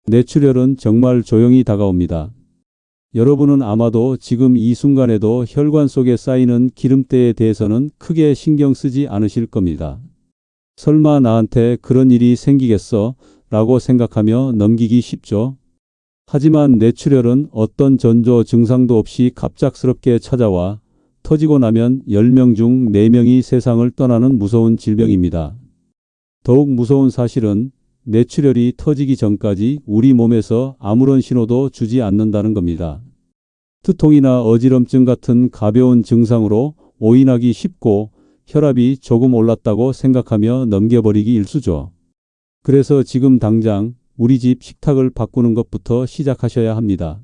뇌출혈은 정말 조용히 다가옵니다. 여러분은 아마도 지금 이 순간에도 혈관 속에 쌓이는 기름때에 대해서는 크게 신경 쓰지 않으실 겁니다. 설마 나한테 그런 일이 생기겠어? 라고 생각하며 넘기기 쉽죠. 하지만 뇌출혈은 어떤 전조 증상도 없이 갑작스럽게 찾아와 터지고 나면 10명 중 4명이 세상을 떠나는 무서운 질병입니다. 더욱 무서운 사실은 뇌출혈이 터지기 전까지 우리 몸에서 아무런 신호도 주지 않는다는 겁니다. 두통이나 어지럼증 같은 가벼운 증상으로 오인하기 쉽고 혈압이 조금 올랐다고 생각하며 넘겨버리기 일쑤죠. 그래서 지금 당장 우리 집 식탁을 바꾸는 것부터 시작하셔야 합니다.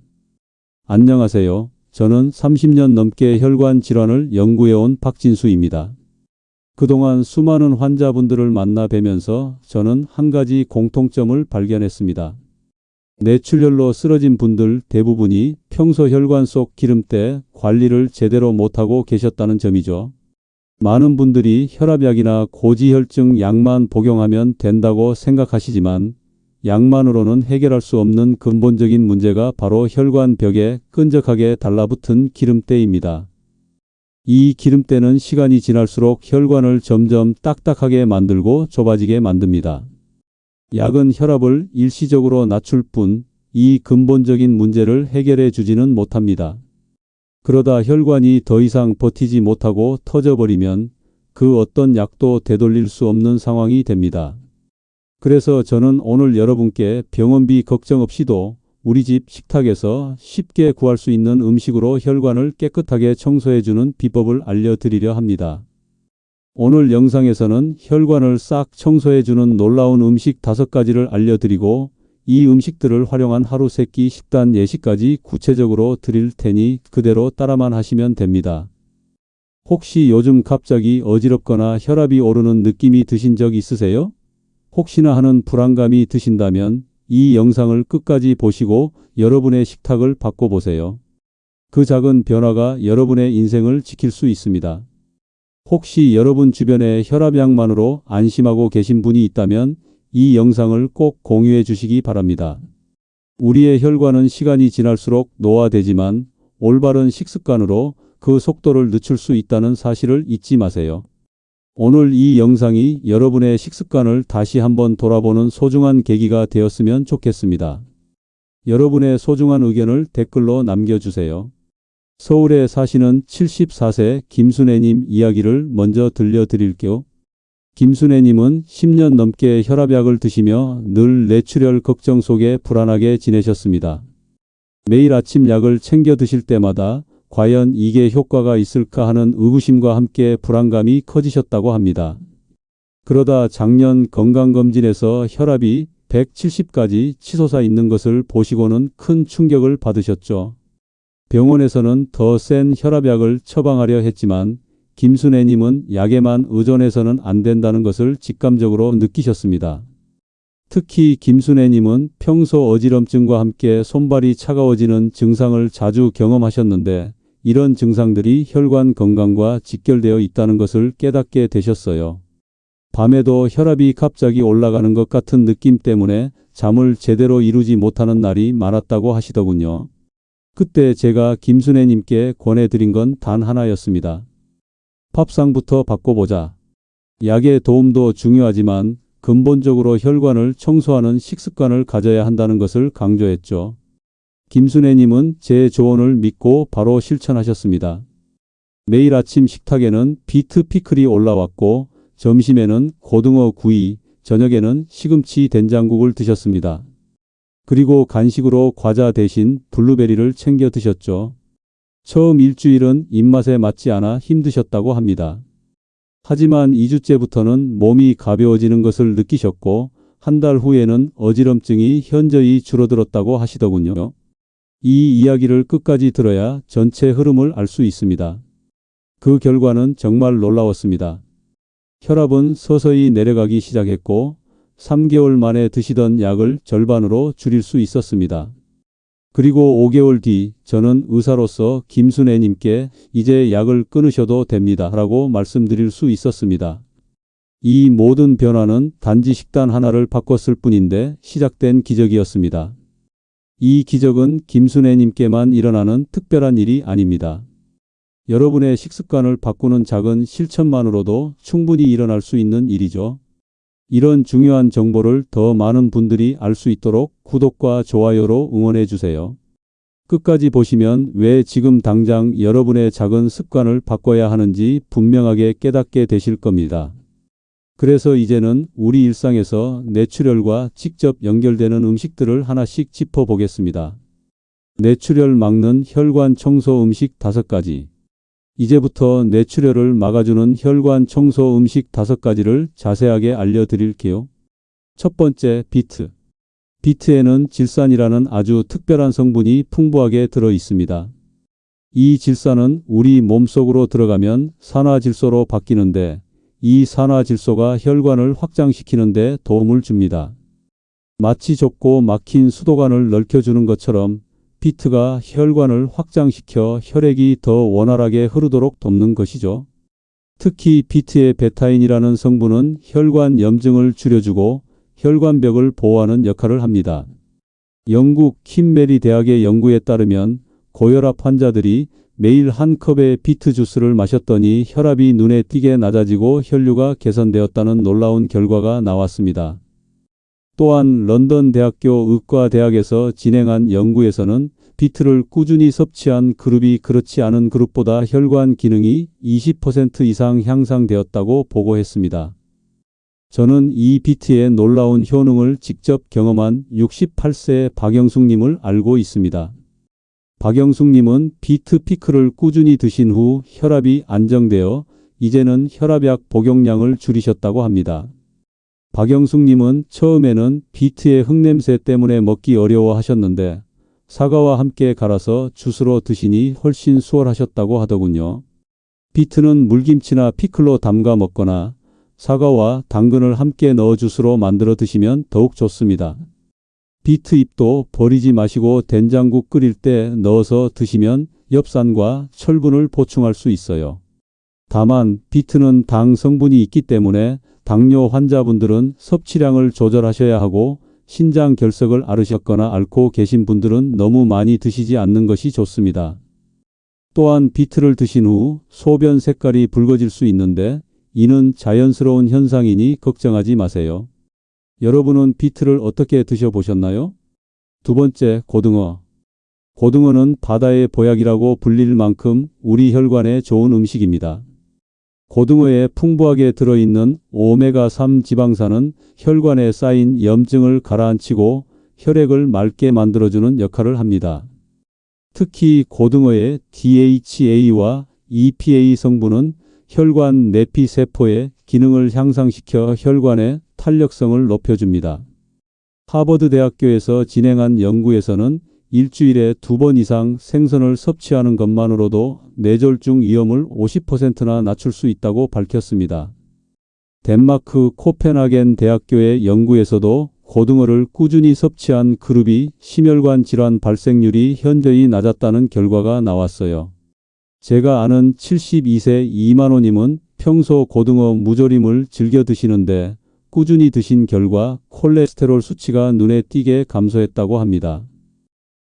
안녕하세요. 저는 30년 넘게 혈관 질환을 연구해온 박진수입니다. 그동안 수많은 환자분들을 만나 뵈면서 저는 한 가지 공통점을 발견했습니다. 뇌출혈로 쓰러진 분들 대부분이 평소 혈관 속 기름때 관리를 제대로 못하고 계셨다는 점이죠. 많은 분들이 혈압약이나 고지혈증 약만 복용하면 된다고 생각하시지만 약만으로는 해결할 수 없는 근본적인 문제가 바로 혈관 벽에 끈적하게 달라붙은 기름때입니다. 이 기름때는 시간이 지날수록 혈관을 점점 딱딱하게 만들고 좁아지게 만듭니다. 약은 혈압을 일시적으로 낮출 뿐 이 근본적인 문제를 해결해 주지는 못합니다. 그러다 혈관이 더 이상 버티지 못하고 터져버리면 그 어떤 약도 되돌릴 수 없는 상황이 됩니다. 그래서 저는 오늘 여러분께 병원비 걱정 없이도 우리 집 식탁에서 쉽게 구할 수 있는 음식으로 혈관을 깨끗하게 청소해주는 비법을 알려드리려 합니다. 오늘 영상에서는 혈관을 싹 청소해주는 놀라운 음식 5가지를 알려드리고 이 음식들을 활용한 하루 3끼 식단 예시까지 구체적으로 드릴 테니 그대로 따라만 하시면 됩니다. 혹시 요즘 갑자기 어지럽거나 혈압이 오르는 느낌이 드신 적 있으세요? 혹시나 하는 불안감이 드신다면 이 영상을 끝까지 보시고 여러분의 식탁을 바꿔보세요. 그 작은 변화가 여러분의 인생을 지킬 수 있습니다. 혹시 여러분 주변에 혈압약만으로 안심하고 계신 분이 있다면 이 영상을 꼭 공유해 주시기 바랍니다. 우리의 혈관은 시간이 지날수록 노화되지만 올바른 식습관으로 그 속도를 늦출 수 있다는 사실을 잊지 마세요. 오늘 이 영상이 여러분의 식습관을 다시 한번 돌아보는 소중한 계기가 되었으면 좋겠습니다. 여러분의 소중한 의견을 댓글로 남겨주세요. 서울에 사시는 74세 김순애님 이야기를 먼저 들려드릴게요. 김순애님은 10년 넘게 혈압약을 드시며 늘 뇌출혈 걱정 속에 불안하게 지내셨습니다. 매일 아침 약을 챙겨 드실 때마다 과연 이게 효과가 있을까 하는 의구심과 함께 불안감이 커지셨다고 합니다. 그러다 작년 건강검진에서 혈압이 170까지 치솟아 있는 것을 보시고는 큰 충격을 받으셨죠. 병원에서는 더 센 혈압약을 처방하려 했지만 김순애님은 약에만 의존해서는 안 된다는 것을 직감적으로 느끼셨습니다. 특히 김순애님은 평소 어지럼증과 함께 손발이 차가워지는 증상을 자주 경험하셨는데 이런 증상들이 혈관 건강과 직결되어 있다는 것을 깨닫게 되셨어요. 밤에도 혈압이 갑자기 올라가는 것 같은 느낌 때문에 잠을 제대로 이루지 못하는 날이 많았다고 하시더군요. 그때 제가 김순애님께 권해드린 건 단 하나였습니다. 밥상부터 바꿔보자. 약의 도움도 중요하지만 근본적으로 혈관을 청소하는 식습관을 가져야 한다는 것을 강조했죠. 김순애님은 제 조언을 믿고 바로 실천하셨습니다. 매일 아침 식탁에는 비트 피클이 올라왔고 점심에는 고등어 구이, 저녁에는 시금치 된장국을 드셨습니다. 그리고 간식으로 과자 대신 블루베리를 챙겨 드셨죠. 처음 일주일은 입맛에 맞지 않아 힘드셨다고 합니다. 하지만 2주째부터는 몸이 가벼워지는 것을 느끼셨고 한 달 후에는 어지럼증이 현저히 줄어들었다고 하시더군요. 이 이야기를 끝까지 들어야 전체 흐름을 알 수 있습니다. 그 결과는 정말 놀라웠습니다. 혈압은 서서히 내려가기 시작했고 3개월 만에 드시던 약을 절반으로 줄일 수 있었습니다. 그리고 5개월 뒤 저는 의사로서 김순애님께 이제 약을 끊으셔도 됩니다 라고 말씀드릴 수 있었습니다. 이 모든 변화는 단지 식단 하나를 바꿨을 뿐인데 시작된 기적이었습니다. 이 기적은 김순애님께만 일어나는 특별한 일이 아닙니다. 여러분의 식습관을 바꾸는 작은 실천만으로도 충분히 일어날 수 있는 일이죠. 이런 중요한 정보를 더 많은 분들이 알 수 있도록 구독과 좋아요로 응원해 주세요. 끝까지 보시면 왜 지금 당장 여러분의 작은 습관을 바꿔야 하는지 분명하게 깨닫게 되실 겁니다. 그래서 이제는 우리 일상에서 뇌출혈과 직접 연결되는 음식들을 하나씩 짚어보겠습니다. 뇌출혈 막는 혈관 청소 음식 5가지. 이제부터 뇌출혈을 막아주는 혈관 청소 음식 5가지를 자세하게 알려드릴게요. 첫 번째, 비트. 비트에는 질산이라는 아주 특별한 성분이 풍부하게 들어 있습니다. 이 질산은 우리 몸속으로 들어가면 산화질소로 바뀌는데 이 산화질소가 혈관을 확장시키는 데 도움을 줍니다. 마치 좁고 막힌 수도관을 넓혀주는 것처럼 비트가 혈관을 확장시켜 혈액이 더 원활하게 흐르도록 돕는 것이죠. 특히 비트의 베타인이라는 성분은 혈관 염증을 줄여주고 혈관벽을 보호하는 역할을 합니다. 영국 킴메리 대학의 연구에 따르면 고혈압 환자들이 매일 한 컵의 비트 주스를 마셨더니 혈압이 눈에 띄게 낮아지고 혈류가 개선되었다는 놀라운 결과가 나왔습니다. 또한 런던 대학교 의과대학에서 진행한 연구에서는 비트를 꾸준히 섭취한 그룹이 그렇지 않은 그룹보다 혈관 기능이 20% 이상 향상되었다고 보고했습니다. 저는 이 비트의 놀라운 효능을 직접 경험한 68세 박영숙님을 알고 있습니다. 박영숙님은 비트 피클을 꾸준히 드신 후 혈압이 안정되어 이제는 혈압약 복용량을 줄이셨다고 합니다. 박영숙님은 처음에는 비트의 흙냄새 때문에 먹기 어려워하셨는데 사과와 함께 갈아서 주스로 드시니 훨씬 수월하셨다고 하더군요. 비트는 물김치나 피클로 담가 먹거나 사과와 당근을 함께 넣어 주스로 만들어 드시면 더욱 좋습니다. 비트 잎도 버리지 마시고 된장국 끓일 때 넣어서 드시면 엽산과 철분을 보충할 수 있어요. 다만 비트는 당 성분이 있기 때문에 당뇨 환자분들은 섭취량을 조절하셔야 하고 신장 결석을 앓으셨거나 앓고 계신 분들은 너무 많이 드시지 않는 것이 좋습니다. 또한 비트를 드신 후 소변 색깔이 붉어질 수 있는데 이는 자연스러운 현상이니 걱정하지 마세요. 여러분은 비트를 어떻게 드셔보셨나요? 두 번째, 고등어. 고등어는 바다의 보약이라고 불릴 만큼 우리 혈관에 좋은 음식입니다. 고등어에 풍부하게 들어있는 오메가3 지방산은 혈관에 쌓인 염증을 가라앉히고 혈액을 맑게 만들어주는 역할을 합니다. 특히 고등어의 DHA와 EPA 성분은 혈관 내피세포의 기능을 향상시켜 혈관의 탄력성을 높여줍니다. 하버드 대학교에서 진행한 연구에서는 일주일에 2번 이상 생선을 섭취하는 것만으로도 뇌졸중 위험을 50%나 낮출 수 있다고 밝혔습니다. 덴마크 코펜하겐 대학교의 연구에서도 고등어를 꾸준히 섭취한 그룹이 심혈관 질환 발생률이 현저히 낮았다는 결과가 나왔어요. 제가 아는 72세 이만호님은 평소 고등어 무조림을 즐겨 드시는데 꾸준히 드신 결과 콜레스테롤 수치가 눈에 띄게 감소했다고 합니다.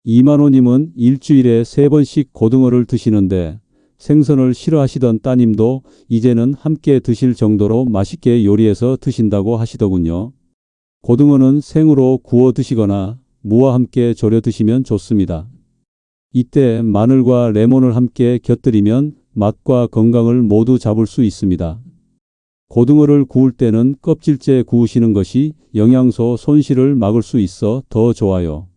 이만호님은 일주일에 3번씩 고등어를 드시는데 생선을 싫어하시던 따님도 이제는 함께 드실 정도로 맛있게 요리해서 드신다고 하시더군요. 고등어는 생으로 구워 드시거나 무와 함께 졸여 드시면 좋습니다. 이때 마늘과 레몬을 함께 곁들이면 맛과 건강을 모두 잡을 수 있습니다. 고등어를 구울 때는 껍질째 구우시는 것이 영양소 손실을 막을 수 있어 더 좋아요.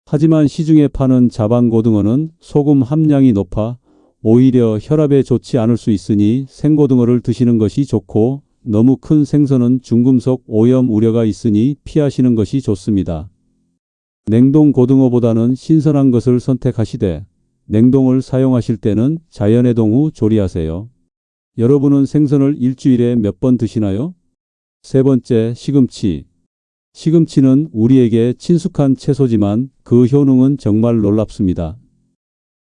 하지만 시중에 파는 자반고등어는 소금 함량이 높아 오히려 혈압에 좋지 않을 수 있으니 생고등어를 드시는 것이 좋고 너무 큰 생선은 중금속 오염 우려가 있으니 피하시는 것이 좋습니다. 냉동 고등어보다는 신선한 것을 선택하시되 냉동을 사용하실 때는 자연해동 후 조리하세요. 여러분은 생선을 일주일에 몇 번 드시나요? 세 번째, 시금치. 시금치는 우리에게 친숙한 채소지만 그 효능은 정말 놀랍습니다.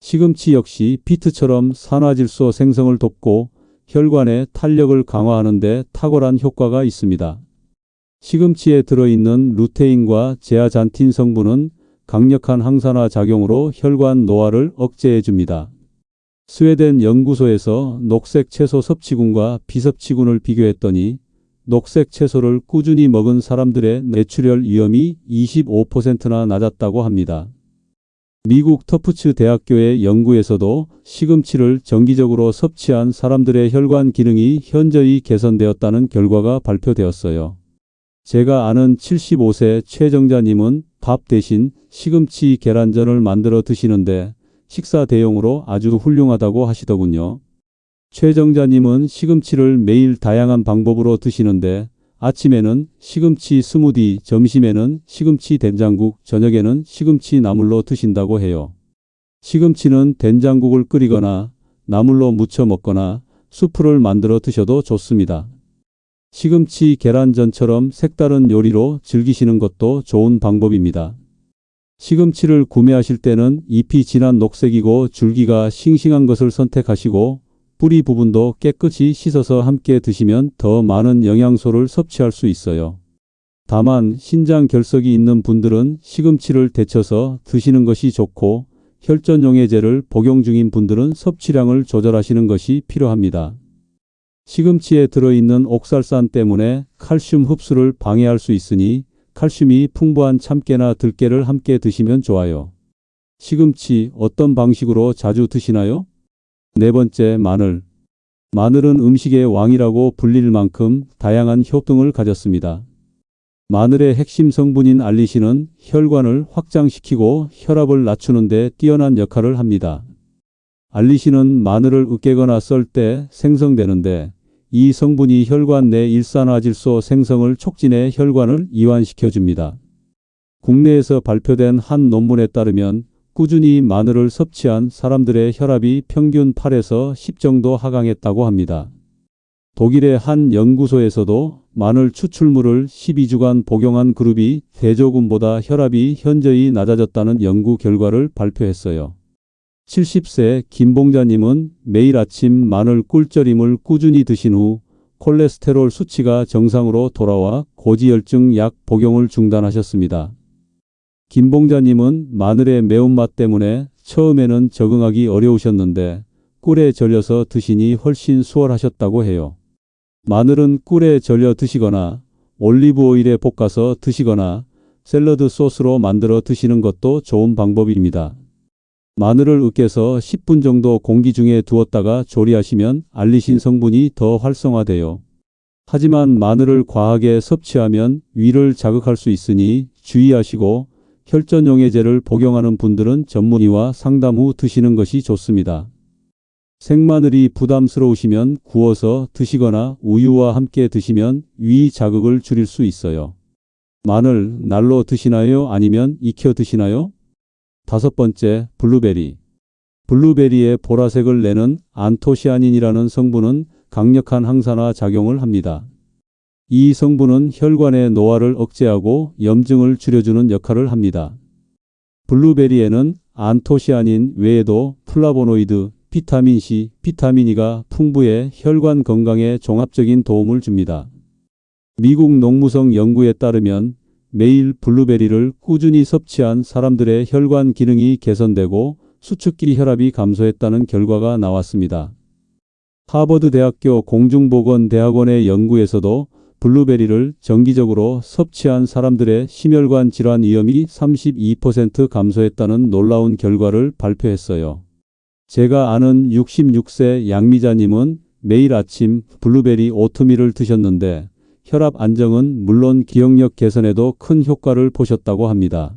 시금치 역시 비트처럼 산화질소 생성을 돕고 혈관의 탄력을 강화하는 데 탁월한 효과가 있습니다. 시금치에 들어있는 루테인과 제아잔틴 성분은 강력한 항산화 작용으로 혈관 노화를 억제해 줍니다. 스웨덴 연구소에서 녹색 채소 섭취군과 비섭취군을 비교했더니 녹색 채소를 꾸준히 먹은 사람들의 뇌출혈 위험이 25%나 낮았다고 합니다. 미국 터프츠 대학교의 연구에서도 시금치를 정기적으로 섭취한 사람들의 혈관 기능이 현저히 개선되었다는 결과가 발표되었어요. 제가 아는 75세 최정자님은 밥 대신 시금치 계란전을 만들어 드시는데 식사 대용으로 아주 훌륭하다고 하시더군요. 최정자님은 시금치를 매일 다양한 방법으로 드시는데 아침에는 시금치 스무디, 점심에는 시금치 된장국, 저녁에는 시금치 나물로 드신다고 해요. 시금치는 된장국을 끓이거나 나물로 무쳐 먹거나 수프를 만들어 드셔도 좋습니다. 시금치 계란전처럼 색다른 요리로 즐기시는 것도 좋은 방법입니다. 시금치를 구매하실 때는 잎이 진한 녹색이고 줄기가 싱싱한 것을 선택하시고 뿌리 부분도 깨끗이 씻어서 함께 드시면 더 많은 영양소를 섭취할 수 있어요. 다만 신장 결석이 있는 분들은 시금치를 데쳐서 드시는 것이 좋고 혈전용해제를 복용 중인 분들은 섭취량을 조절하시는 것이 필요합니다. 시금치에 들어있는 옥살산 때문에 칼슘 흡수를 방해할 수 있으니 칼슘이 풍부한 참깨나 들깨를 함께 드시면 좋아요. 시금치 어떤 방식으로 자주 드시나요? 네 번째, 마늘. 마늘은 음식의 왕이라고 불릴 만큼 다양한 효능을 가졌습니다. 마늘의 핵심 성분인 알리신은 혈관을 확장시키고 혈압을 낮추는 데 뛰어난 역할을 합니다. 알리신은 마늘을 으깨거나 썰 때 생성되는데 이 성분이 혈관 내 일산화질소 생성을 촉진해 혈관을 이완시켜 줍니다. 국내에서 발표된 한 논문에 따르면 꾸준히 마늘을 섭취한 사람들의 혈압이 평균 8에서 10 정도 하강했다고 합니다. 독일의 한 연구소에서도 마늘 추출물을 12주간 복용한 그룹이 대조군보다 혈압이 현저히 낮아졌다는 연구 결과를 발표했어요. 70세 김봉자님은 매일 아침 마늘 꿀절임을 꾸준히 드신 후 콜레스테롤 수치가 정상으로 돌아와 고지혈증 약 복용을 중단하셨습니다. 김봉자님은 마늘의 매운맛 때문에 처음에는 적응하기 어려우셨는데 꿀에 절여서 드시니 훨씬 수월하셨다고 해요. 마늘은 꿀에 절여 드시거나 올리브 오일에 볶아서 드시거나 샐러드 소스로 만들어 드시는 것도 좋은 방법입니다. 마늘을 으깨서 10분 정도 공기 중에 두었다가 조리하시면 알리신 성분이 더 활성화돼요. 하지만 마늘을 과하게 섭취하면 위를 자극할 수 있으니 주의하시고 혈전용해제를 복용하는 분들은 전문의와 상담 후 드시는 것이 좋습니다. 생마늘이 부담스러우시면 구워서 드시거나 우유와 함께 드시면 위 자극을 줄일 수 있어요. 마늘 날로 드시나요? 아니면 익혀 드시나요? 다섯 번째, 블루베리. 블루베리의 보라색을 내는 안토시아닌이라는 성분은 강력한 항산화 작용을 합니다. 이 성분은 혈관의 노화를 억제하고 염증을 줄여주는 역할을 합니다. 블루베리에는 안토시아닌 외에도 플라보노이드, 비타민C, 비타민 E가 풍부해 혈관 건강에 종합적인 도움을 줍니다. 미국 농무성 연구에 따르면 매일 블루베리를 꾸준히 섭취한 사람들의 혈관 기능이 개선되고 수축기 혈압이 감소했다는 결과가 나왔습니다. 하버드 대학교 공중보건대학원의 연구에서도 블루베리를 정기적으로 섭취한 사람들의 심혈관 질환 위험이 32% 감소했다는 놀라운 결과를 발표했어요. 제가 아는 66세 양미자님은 매일 아침 블루베리 오트밀을 드셨는데 혈압 안정은 물론 기억력 개선에도 큰 효과를 보셨다고 합니다.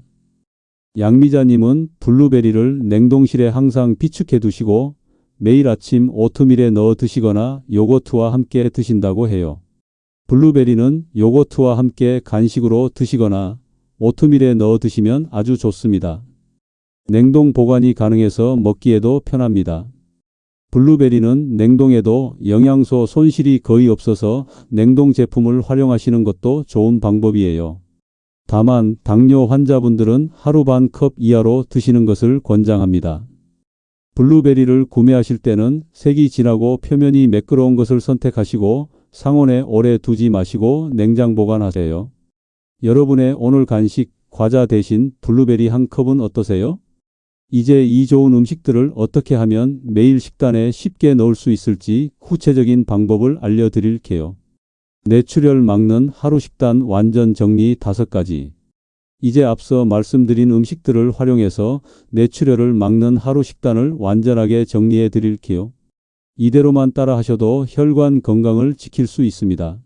양미자님은 블루베리를 냉동실에 항상 비축해 두시고 매일 아침 오트밀에 넣어 드시거나 요거트와 함께 드신다고 해요. 블루베리는 요거트와 함께 간식으로 드시거나 오트밀에 넣어 드시면 아주 좋습니다. 냉동 보관이 가능해서 먹기에도 편합니다. 블루베리는 냉동에도 영양소 손실이 거의 없어서 냉동 제품을 활용하시는 것도 좋은 방법이에요. 다만 당뇨 환자분들은 하루 반 컵 이하로 드시는 것을 권장합니다. 블루베리를 구매하실 때는 색이 진하고 표면이 매끄러운 것을 선택하시고 상온에 오래 두지 마시고 냉장 보관하세요. 여러분의 오늘 간식, 과자 대신 블루베리 한 컵은 어떠세요? 이제 이 좋은 음식들을 어떻게 하면 매일 식단에 쉽게 넣을 수 있을지 구체적인 방법을 알려드릴게요. 뇌출혈 막는 하루 식단 완전 정리 5가지. 이제 앞서 말씀드린 음식들을 활용해서 뇌출혈을 막는 하루 식단을 완전하게 정리해 드릴게요. 이대로만 따라 하셔도 혈관 건강을 지킬 수 있습니다.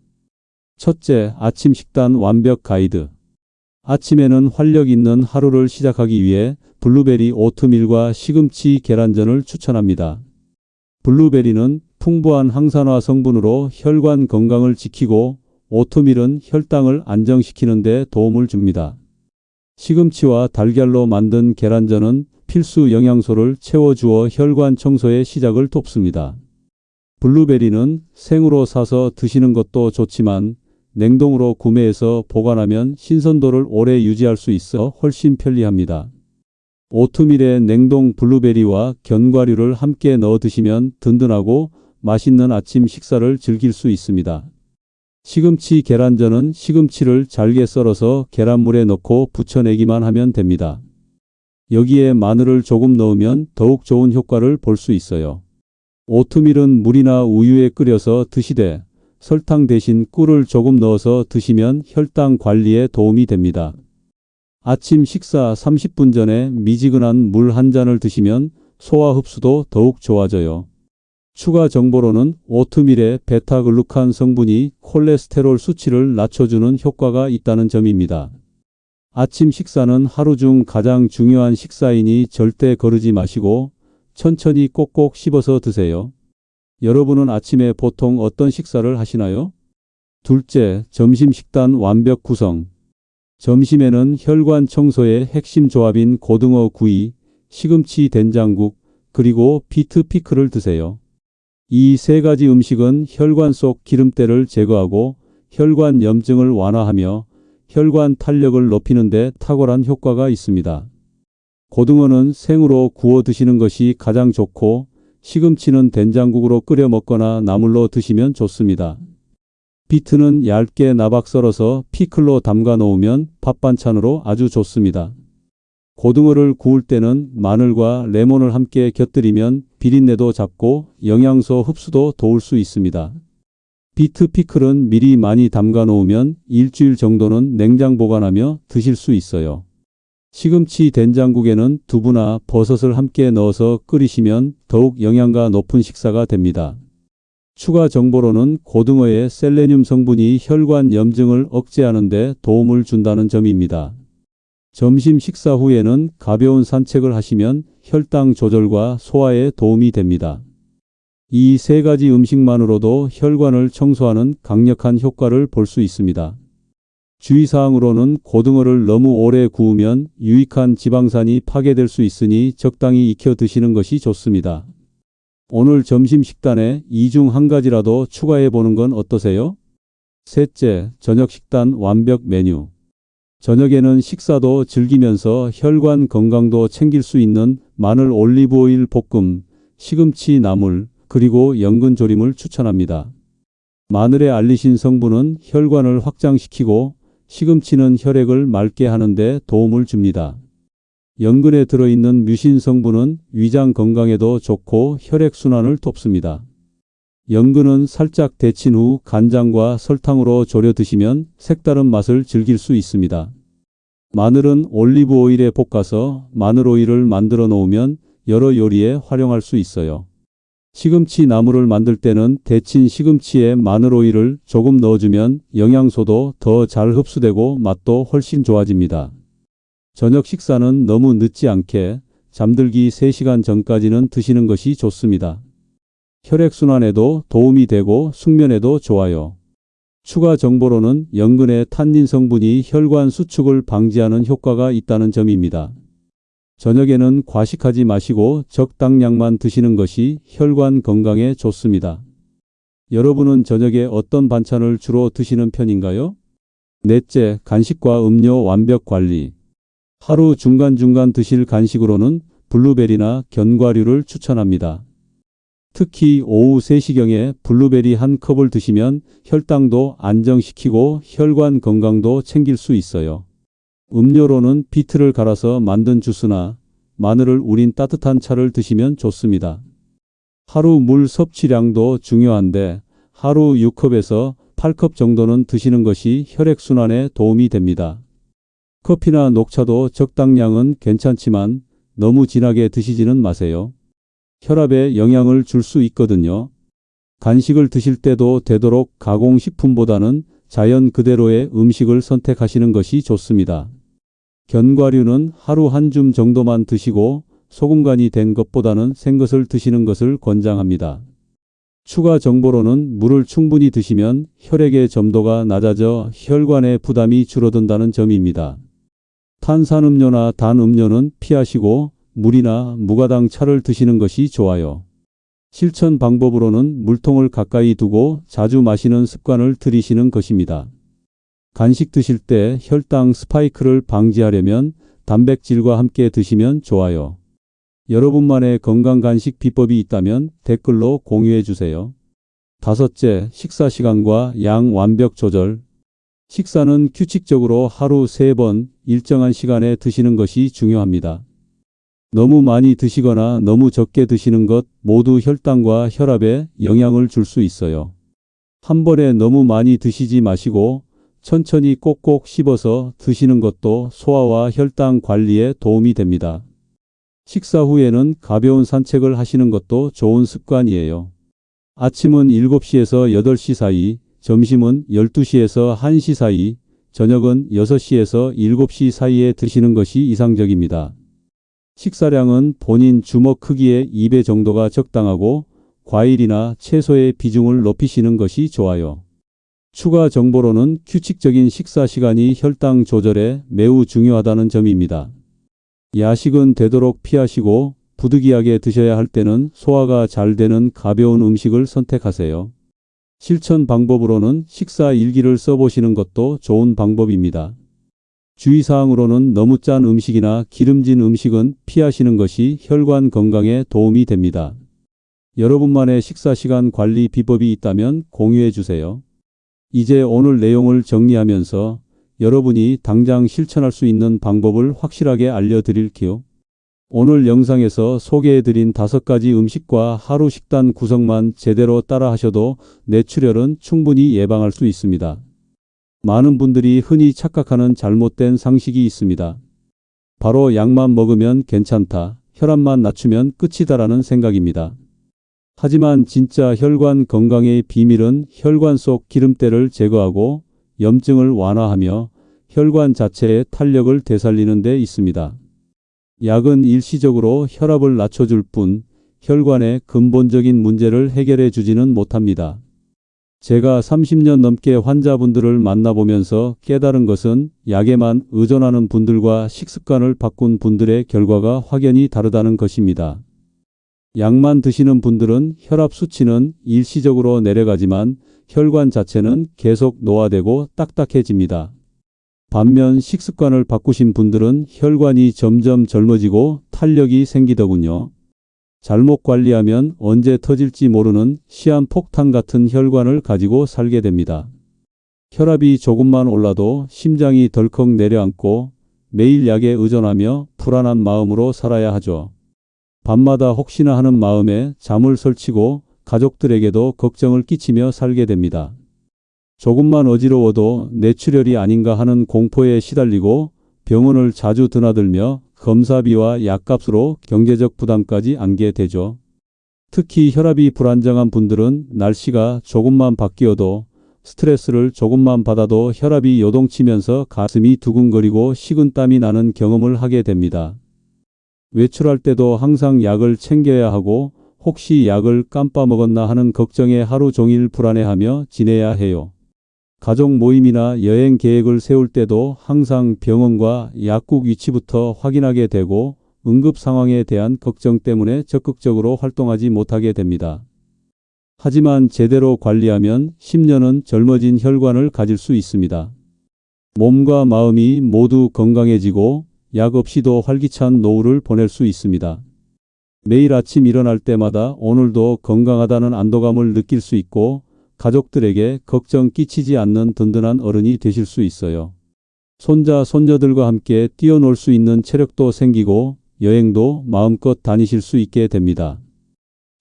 첫째, 아침 식단 완벽 가이드. 아침에는 활력 있는 하루를 시작하기 위해 블루베리 오트밀과 시금치 계란전을 추천합니다. 블루베리는 풍부한 항산화 성분으로 혈관 건강을 지키고 오트밀은 혈당을 안정시키는 데 도움을 줍니다. 시금치와 달걀로 만든 계란전은 필수 영양소를 채워주어 혈관 청소의 시작을 돕습니다. 블루베리는 생으로 사서 드시는 것도 좋지만 냉동으로 구매해서 보관하면 신선도를 오래 유지할 수 있어 훨씬 편리합니다. 오트밀에 냉동 블루베리와 견과류를 함께 넣어 드시면 든든하고 맛있는 아침 식사를 즐길 수 있습니다. 시금치 계란전은 시금치를 잘게 썰어서 계란물에 넣고 부쳐내기만 하면 됩니다. 여기에 마늘을 조금 넣으면 더욱 좋은 효과를 볼 수 있어요. 오트밀은 물이나 우유에 끓여서 드시되 설탕 대신 꿀을 조금 넣어서 드시면 혈당 관리에 도움이 됩니다. 아침 식사 30분 전에 미지근한 물 한 잔을 드시면 소화 흡수도 더욱 좋아져요. 추가 정보로는 오트밀의 베타글루칸 성분이 콜레스테롤 수치를 낮춰주는 효과가 있다는 점입니다. 아침 식사는 하루 중 가장 중요한 식사이니 절대 거르지 마시고 천천히 꼭꼭 씹어서 드세요. 여러분은 아침에 보통 어떤 식사를 하시나요? 둘째, 점심 식단 완벽 구성. 점심에는 혈관 청소의 핵심 조합인 고등어 구이, 시금치 된장국, 그리고 비트 피클을 드세요. 이 3가지 음식은 혈관 속 기름때를 제거하고 혈관 염증을 완화하며 혈관 탄력을 높이는 데 탁월한 효과가 있습니다. 고등어는 생으로 구워 드시는 것이 가장 좋고 시금치는 된장국으로 끓여 먹거나 나물로 드시면 좋습니다. 비트는 얇게 나박 썰어서 피클로 담가 놓으면 밥 반찬으로 아주 좋습니다. 고등어를 구울 때는 마늘과 레몬을 함께 곁들이면 비린내도 잡고 영양소 흡수도 도울 수 있습니다. 비트 피클은 미리 많이 담가 놓으면 일주일 정도는 냉장 보관하며 드실 수 있어요. 시금치 된장국에는 두부나 버섯을 함께 넣어서 끓이시면 더욱 영양가 높은 식사가 됩니다. 추가 정보로는 고등어의 셀레늄 성분이 혈관 염증을 억제하는 데 도움을 준다는 점입니다. 점심 식사 후에는 가벼운 산책을 하시면 혈당 조절과 소화에 도움이 됩니다. 이 3가지 음식만으로도 혈관을 청소하는 강력한 효과를 볼 수 있습니다. 주의사항으로는 고등어를 너무 오래 구우면 유익한 지방산이 파괴될 수 있으니 적당히 익혀 드시는 것이 좋습니다. 오늘 점심 식단에 이 중 한 가지라도 추가해 보는 건 어떠세요? 셋째, 저녁 식단 완벽 메뉴. 저녁에는 식사도 즐기면서 혈관 건강도 챙길 수 있는 마늘 올리브 오일 볶음, 시금치 나물, 그리고 연근 조림을 추천합니다. 마늘의 알리신 성분은 혈관을 확장시키고 시금치는 혈액을 맑게 하는 데 도움을 줍니다. 연근에 들어있는 뮤신 성분은 위장 건강에도 좋고 혈액순환을 돕습니다. 연근은 살짝 데친 후 간장과 설탕으로 졸여 드시면 색다른 맛을 즐길 수 있습니다. 마늘은 올리브 오일에 볶아서 마늘 오일을 만들어 놓으면 여러 요리에 활용할 수 있어요. 시금치 나물을 만들 때는 데친 시금치에 마늘 오일을 조금 넣어주면 영양소도 더 잘 흡수되고 맛도 훨씬 좋아집니다. 저녁 식사는 너무 늦지 않게 잠들기 3시간 전까지는 드시는 것이 좋습니다. 혈액순환에도 도움이 되고 숙면에도 좋아요. 추가 정보로는 연근의 탄닌 성분이 혈관 수축을 방지하는 효과가 있다는 점입니다. 저녁에는 과식하지 마시고 적당량만 드시는 것이 혈관 건강에 좋습니다. 여러분은 저녁에 어떤 반찬을 주로 드시는 편인가요? 넷째, 간식과 음료 완벽 관리. 하루 중간중간 드실 간식으로는 블루베리나 견과류를 추천합니다. 특히 오후 3시경에 블루베리 한 컵을 드시면 혈당도 안정시키고 혈관 건강도 챙길 수 있어요. 음료로는 비트를 갈아서 만든 주스나 마늘을 우린 따뜻한 차를 드시면 좋습니다. 하루 물 섭취량도 중요한데 하루 6컵에서 8컵 정도는 드시는 것이 혈액순환에 도움이 됩니다. 커피나 녹차도 적당량은 괜찮지만 너무 진하게 드시지는 마세요. 혈압에 영향을 줄 수 있거든요. 간식을 드실 때도 되도록 가공식품보다는 자연 그대로의 음식을 선택하시는 것이 좋습니다. 견과류는 하루 한 줌 정도만 드시고 소금간이 된 것보다는 생것을 드시는 것을 권장합니다. 추가 정보로는 물을 충분히 드시면 혈액의 점도가 낮아져 혈관의 부담이 줄어든다는 점입니다. 탄산음료나 단 음료는 피하시고 물이나 무가당 차를 드시는 것이 좋아요. 실천 방법으로는 물통을 가까이 두고 자주 마시는 습관을 들이시는 것입니다. 간식 드실 때 혈당 스파이크를 방지하려면 단백질과 함께 드시면 좋아요. 여러분만의 건강 간식 비법이 있다면 댓글로 공유해 주세요. 5째, 식사 시간과 양 완벽 조절. 식사는 규칙적으로 하루 3번 일정한 시간에 드시는 것이 중요합니다. 너무 많이 드시거나 너무 적게 드시는 것 모두 혈당과 혈압에 영향을 줄 수 있어요. 한 번에 너무 많이 드시지 마시고 천천히 꼭꼭 씹어서 드시는 것도 소화와 혈당 관리에 도움이 됩니다. 식사 후에는 가벼운 산책을 하시는 것도 좋은 습관이에요. 아침은 7시에서 8시 사이, 점심은 12시에서 1시 사이, 저녁은 6시에서 7시 사이에 드시는 것이 이상적입니다. 식사량은 본인 주먹 크기의 2배 정도가 적당하고 과일이나 채소의 비중을 높이시는 것이 좋아요. 추가 정보로는 규칙적인 식사 시간이 혈당 조절에 매우 중요하다는 점입니다. 야식은 되도록 피하시고 부득이하게 드셔야 할 때는 소화가 잘 되는 가벼운 음식을 선택하세요. 실천 방법으로는 식사 일기를 써보시는 것도 좋은 방법입니다. 주의사항으로는 너무 짠 음식이나 기름진 음식은 피하시는 것이 혈관 건강에 도움이 됩니다. 여러분만의 식사 시간 관리 비법이 있다면 공유해 주세요. 이제 오늘 내용을 정리하면서 여러분이 당장 실천할 수 있는 방법을 확실하게 알려드릴게요. 오늘 영상에서 소개해드린 5가지 음식과 하루 식단 구성만 제대로 따라 하셔도 뇌출혈은 충분히 예방할 수 있습니다. 많은 분들이 흔히 착각하는 잘못된 상식이 있습니다. 바로 약만 먹으면 괜찮다, 혈압만 낮추면 끝이다라는 생각입니다. 하지만 진짜 혈관 건강의 비밀은 혈관 속 기름때를 제거하고 염증을 완화하며 혈관 자체의 탄력을 되살리는 데 있습니다. 약은 일시적으로 혈압을 낮춰줄 뿐 혈관의 근본적인 문제를 해결해 주지는 못합니다. 제가 30년 넘게 환자분들을 만나보면서 깨달은 것은 약에만 의존하는 분들과 식습관을 바꾼 분들의 결과가 확연히 다르다는 것입니다. 약만 드시는 분들은 혈압 수치는 일시적으로 내려가지만 혈관 자체는 계속 노화되고 딱딱해집니다. 반면 식습관을 바꾸신 분들은 혈관이 점점 젊어지고 탄력이 생기더군요. 잘못 관리하면 언제 터질지 모르는 시한폭탄 같은 혈관을 가지고 살게 됩니다. 혈압이 조금만 올라도 심장이 덜컥 내려앉고 매일 약에 의존하며 불안한 마음으로 살아야 하죠. 밤마다 혹시나 하는 마음에 잠을 설치고 가족들에게도 걱정을 끼치며 살게 됩니다. 조금만 어지러워도 뇌출혈이 아닌가 하는 공포에 시달리고 병원을 자주 드나들며 검사비와 약값으로 경제적 부담까지 안게 되죠. 특히 혈압이 불안정한 분들은 날씨가 조금만 바뀌어도 스트레스를 조금만 받아도 혈압이 요동치면서 가슴이 두근거리고 식은땀이 나는 경험을 하게 됩니다. 외출할 때도 항상 약을 챙겨야 하고 혹시 약을 깜빡먹었나 하는 걱정에 하루 종일 불안해하며 지내야 해요. 가족 모임이나 여행 계획을 세울 때도 항상 병원과 약국 위치부터 확인하게 되고 응급 상황에 대한 걱정 때문에 적극적으로 활동하지 못하게 됩니다. 하지만 제대로 관리하면 10년은 젊어진 혈관을 가질 수 있습니다. 몸과 마음이 모두 건강해지고 약 없이도 활기찬 노후를 보낼 수 있습니다. 매일 아침 일어날 때마다 오늘도 건강하다는 안도감을 느낄 수 있고 가족들에게 걱정 끼치지 않는 든든한 어른이 되실 수 있어요. 손자, 손녀들과 함께 뛰어놀 수 있는 체력도 생기고 여행도 마음껏 다니실 수 있게 됩니다.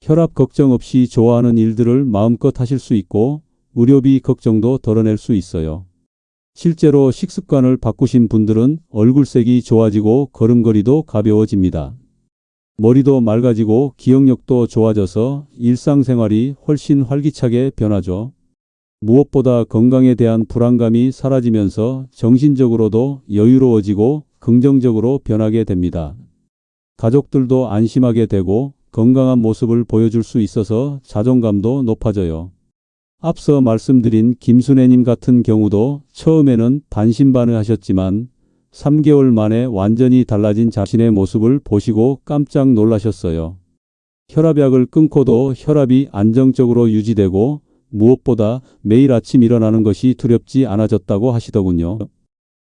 혈압 걱정 없이 좋아하는 일들을 마음껏 하실 수 있고 의료비 걱정도 덜어낼 수 있어요. 실제로 식습관을 바꾸신 분들은 얼굴색이 좋아지고 걸음걸이도 가벼워집니다. 머리도 맑아지고 기억력도 좋아져서 일상생활이 훨씬 활기차게 변하죠. 무엇보다 건강에 대한 불안감이 사라지면서 정신적으로도 여유로워지고 긍정적으로 변하게 됩니다. 가족들도 안심하게 되고 건강한 모습을 보여줄 수 있어서 자존감도 높아져요. 앞서 말씀드린 김순애님 같은 경우도 처음에는 반신반의하셨지만 3개월 만에 완전히 달라진 자신의 모습을 보시고 깜짝 놀라셨어요. 혈압약을 끊고도 혈압이 안정적으로 유지되고 무엇보다 매일 아침 일어나는 것이 두렵지 않아졌다고 하시더군요.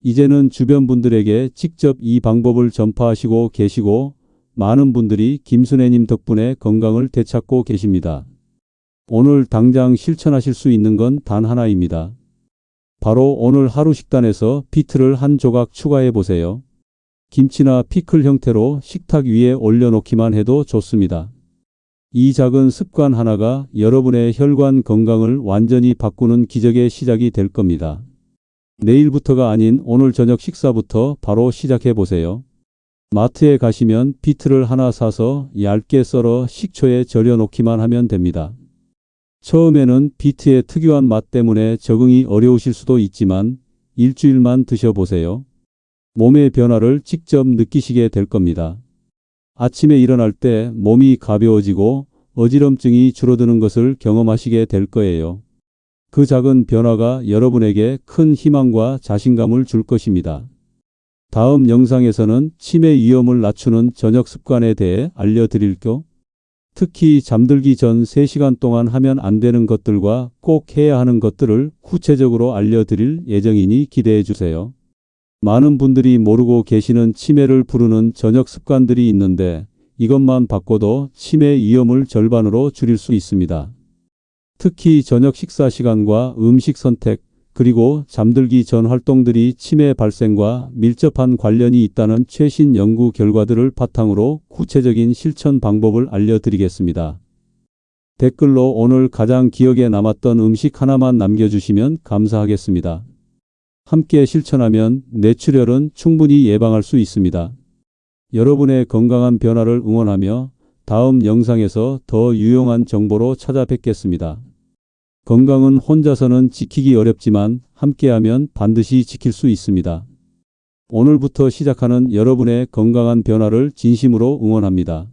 이제는 주변 분들에게 직접 이 방법을 전파하시고 계시고 많은 분들이 김순애님 덕분에 건강을 되찾고 계십니다. 오늘 당장 실천하실 수 있는 건 단 하나입니다. 바로 오늘 하루 식단에서 비트를 한 조각 추가해 보세요. 김치나 피클 형태로 식탁 위에 올려놓기만 해도 좋습니다. 이 작은 습관 하나가 여러분의 혈관 건강을 완전히 바꾸는 기적의 시작이 될 겁니다. 내일부터가 아닌 오늘 저녁 식사부터 바로 시작해 보세요. 마트에 가시면 비트를 하나 사서 얇게 썰어 식초에 절여 놓기만 하면 됩니다. 처음에는 비트의 특유한 맛 때문에 적응이 어려우실 수도 있지만 일주일만 드셔보세요. 몸의 변화를 직접 느끼시게 될 겁니다. 아침에 일어날 때 몸이 가벼워지고 어지럼증이 줄어드는 것을 경험하시게 될 거예요. 그 작은 변화가 여러분에게 큰 희망과 자신감을 줄 것입니다. 다음 영상에서는 치매 위험을 낮추는 저녁 습관에 대해 알려드릴게요. 특히 잠들기 전 3시간 동안 하면 안 되는 것들과 꼭 해야 하는 것들을 구체적으로 알려드릴 예정이니 기대해 주세요. 많은 분들이 모르고 계시는 치매를 부르는 저녁 습관들이 있는데 이것만 바꿔도 치매 위험을 절반으로 줄일 수 있습니다. 특히 저녁 식사 시간과 음식 선택, 그리고 잠들기 전 활동들이 치매 발생과 밀접한 관련이 있다는 최신 연구 결과들을 바탕으로 구체적인 실천 방법을 알려드리겠습니다. 댓글로 오늘 가장 기억에 남았던 음식 하나만 남겨주시면 감사하겠습니다. 함께 실천하면 뇌출혈은 충분히 예방할 수 있습니다. 여러분의 건강한 변화를 응원하며 다음 영상에서 더 유용한 정보로 찾아뵙겠습니다. 건강은 혼자서는 지키기 어렵지만 함께하면 반드시 지킬 수 있습니다. 오늘부터 시작하는 여러분의 건강한 변화를 진심으로 응원합니다.